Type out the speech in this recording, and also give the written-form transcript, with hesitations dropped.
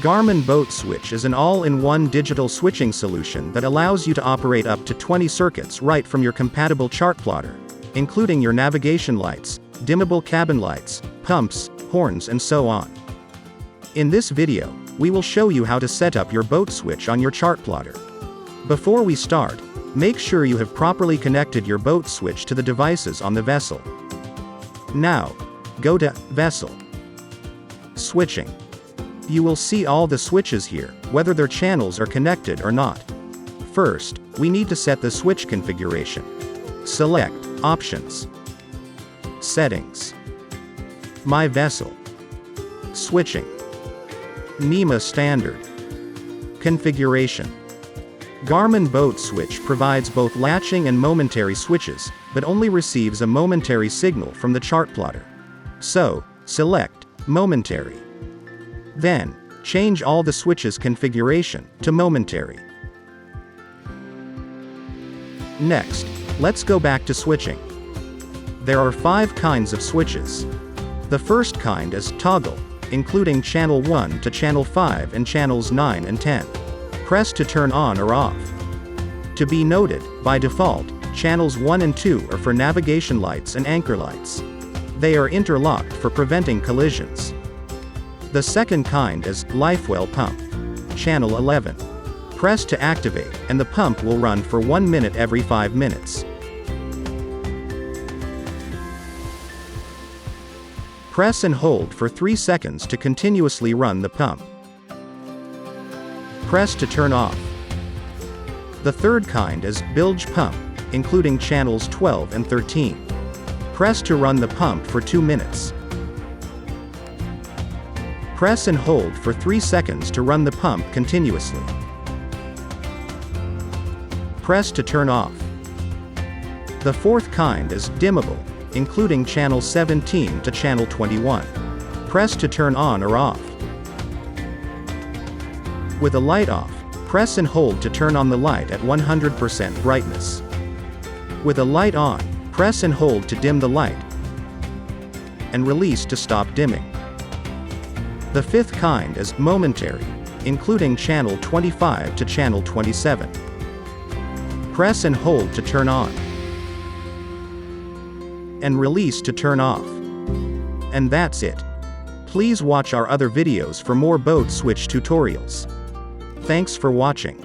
Garmin Boat Switch is an all-in-one digital switching solution that allows you to operate up to 20 circuits right from your compatible Chartplotter, including your navigation lights, dimmable cabin lights, pumps, horns and so on. In this video, we will show you how to set up your boat switch on your Chartplotter. Before we start, make sure you have properly connected your boat switch to the devices on the vessel. Now, go to Vessel, Switching. You will see all the switches here, whether their channels are connected or not. First, we need to set the switch configuration. Select Options, Settings, My Vessel, Switching, NEMA Standard, Configuration. Garmin Boat Switch provides both latching and momentary switches, but only receives a momentary signal from the Chartplotter. So, select Momentary. Then, change all the switches' configuration to momentary. Next, let's go back to switching. There are 5 kinds of switches. The first kind is toggle, including channel 1 to channel 5 and channels 9 and 10. Press to turn on or off. To be noted, by default, channels 1 and 2 are for navigation lights and anchor lights. They are interlocked for preventing collisions. The second kind is Livewell Pump. Channel 11. Press to activate, and the pump will run for 1 minute every 5 minutes. Press and hold for 3 seconds to continuously run the pump. Press to turn off. The third kind is Bilge Pump, including channels 12 and 13. Press to run the pump for 2 minutes. Press and hold for 3 seconds to run the pump continuously. Press to turn off. The fourth kind is dimmable, including channel 17 to channel 21. Press to turn on or off. With a light off, press and hold to turn on the light at 100% brightness. With a light on, press and hold to dim the light, and release to stop dimming. The fifth kind is momentary, including channel 25 to channel 27. Press and hold to turn on, and release to turn off. And that's it. Please watch our other videos for more boat switch tutorials. Thanks for watching.